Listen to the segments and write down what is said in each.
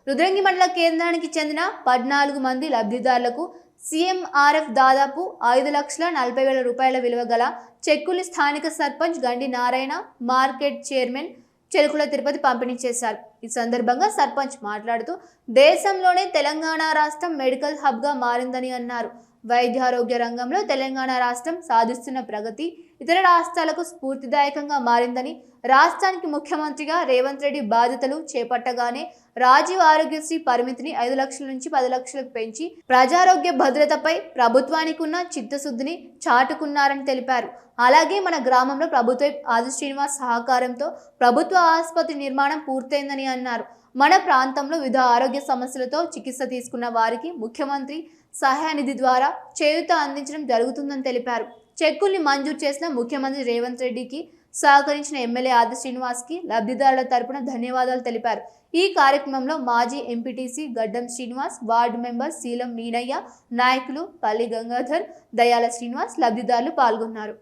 రుద్రంగి మండల కేంద్రానికి చెందిన 14 మంది లబ్ధిదారులకు సీఎంఆర్ఎఫ్ దాదాపు 5,40,000 రూపాయల విలువ గల చెక్కులు స్థానిక సర్పంచ్ గండి నారాయణ, మార్కెట్ చైర్మన్ చెలుకుల తిరుపతి పంపిణీ చేశారు. ఈ సందర్భంగా సర్పంచ్ మాట్లాడుతూ దేశంలోనే తెలంగాణ రాష్ట్రం మెడికల్ హబ్గా మారిందని అన్నారు. వైద్యారోగ్య రంగంలో తెలంగాణ రాష్ట్రం సాధిస్తున్న ప్రగతి ఇతర రాష్ట్రాలకు స్ఫూర్తిదాయకంగా మారిందని, రాష్ట్రానికి ముఖ్యమంత్రిగా రేవంత్ రెడ్డి బాధ్యతలు చేపట్టగానే రాజీవ్ ఆరోగ్యశ్రీ పరిమితిని 5 లక్షల నుంచి 10 లక్షలకు పెంచి ప్రజారోగ్య భద్రతపై ప్రభుత్వానికి ఉన్న చిత్తశుద్ధిని చాటుకున్నారని తెలిపారు. అలాగే మన గ్రామంలో ప్రభుత్వ ఆది శ్రీనివాస్ సహకారంతో ప్రభుత్వ ఆసుపత్రి నిర్మాణం పూర్తయిందని అన్నారు. మన ప్రాంతంలో వివిధ ఆరోగ్య సమస్యలతో చికిత్స తీసుకున్న వారికి ముఖ్యమంత్రి సహాయ నిధి ద్వారా చేయూత అందించడం జరుగుతుందని తెలిపారు. చెక్కుల్ని మంజూరు చేసిన ముఖ్యమంత్రి రేవంత్ రెడ్డికి సహకరించిన ఎమ్మెల్యే ఆది శ్రీనివాస్కి లబ్ధిదారుల తరపున ధన్యవాదాలు తెలిపారు. ఈ కార్యక్రమంలో మాజీ ఎంపీటీసీ గడ్డం శ్రీనివాస్, వార్డు మెంబర్ శీలం నీనయ్య, నాయకులు పల్లి గంగాధర్, దయాల శ్రీనివాస్, లబ్ధిదారులు పాల్గొన్నారు.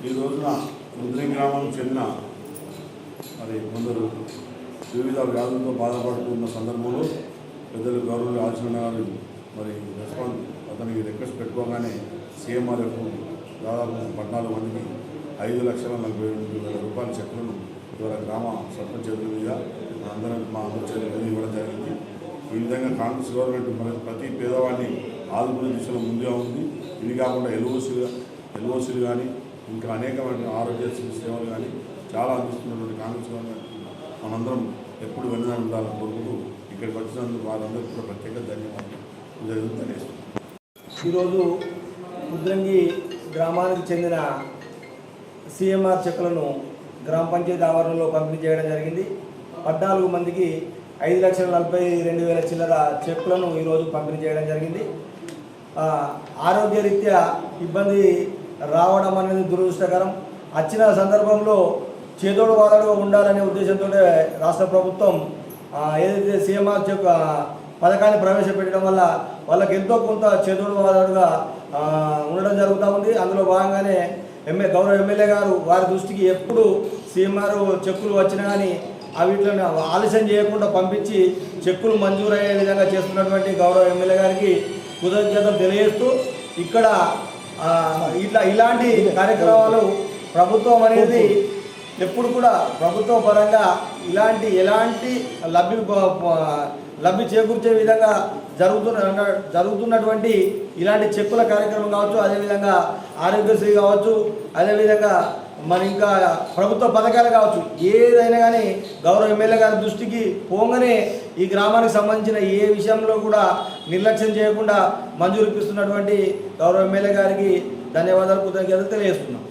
ఈ రోజున రుద్రంగి గ్రామానికి చెందిన కొందరు వివిధ వ్యాధులతో బాధపడుతున్న సందర్భంలో పెద్దలు గౌరవ ఆచరణ గారు రెస్పాన్స్ అతనికి రిక్వెస్ట్ పెట్టుకోగానే సీఎంఆర్ఎఫ్ దాదాపు 14 మందికి 5,42,000 రూపాయల చెక్కులను ద్వారా గ్రామ సర్పంచ్ చేతుల మీద మా అందరి చేతుల ఇవ్వడం జరిగింది. ఈ విధంగా కాంగ్రెస్ గవర్నమెంట్ ప్రతి పేదవాడిని ఆదుకునే దిశలో ముందుగా ఉంది. ఇది కాకుండా ఎల్ఓసీలు కానీ ఇంకా అనేకమైన ఆరోగ్య సేవలు కానీ చాలా అందిస్తున్నటువంటి కాంగ్రెస్ గవర్నమెంట్ మనందరం ఎప్పుడు వెనుక ఉండాలని కోరుకుంటూ ఇక్కడికి వచ్చినందుకు వారందరికీ కూడా ప్రత్యేక ధన్యవాదాలు తెలియజేస్తున్నాం. ఈరోజు రుద్రంగి గ్రామానికి చెందిన సీఎంఆర్ చెక్కులను గ్రామ పంచాయతీ ఆవరణలో పంపిణీ చేయడం జరిగింది. 14 మందికి 5,42,000 చిల్లర చెక్కులను ఈరోజు పంపిణీ చేయడం జరిగింది. ఆరోగ్యరీత్యా ఇబ్బంది రావడం అనేది దురదృష్టకరం. వచ్చిన సందర్భంలో చేదోడు వాదోడుగా ఉండాలనే ఉద్దేశంతో రాష్ట్ర ప్రభుత్వం ఏదైతే సీఎంఆర్ చెక్ పథకాన్ని ప్రవేశపెట్టడం వల్ల వాళ్ళకి ఎంతో కొంత చేదోడు వాదోడుగా ఉండడం జరుగుతూ ఉంది. అందులో భాగంగానే గౌరవ ఎమ్మెల్యే గారు వారి దృష్టికి ఎప్పుడు సీఎంఆర్ చెక్కులు వచ్చినా కానీ వీటిని ఆలస్యం చేయకుండా పంపించి చెక్కులు మంజూరయ్యే విధంగా చేస్తున్నటువంటి గౌరవ ఎమ్మెల్యే గారికి కృతజ్ఞతలు తెలియజేస్తూ ఇక్కడ ఇలాంటి కార్యక్రమాలు ప్రభుత్వం అనేది ఎప్పుడు కూడా ప్రభుత్వ పరంగా ఎలాంటి లబ్ధి చేకూర్చే విధంగా జరుగుతున్నటువంటి ఇలాంటి చెక్కుల కార్యక్రమం కావచ్చు, అదేవిధంగా ఆరోగ్యశ్రీ కావచ్చు, అదేవిధంగా మరి ఇంకా ప్రభుత్వ పథకాలు కావచ్చు, ఏదైనా కానీ గౌరవ ఎమ్మెల్యే గారి దృష్టికి పోగానే ఈ గ్రామానికి సంబంధించిన ఏ విషయంలో కూడా నిర్లక్ష్యం చేయకుండా మంజూరు ఇప్పిస్తున్నటువంటి గౌరవ ఎమ్మెల్యే గారికి ధన్యవాదాలు, కృతజ్ఞతలు తెలియజేస్తున్నాం.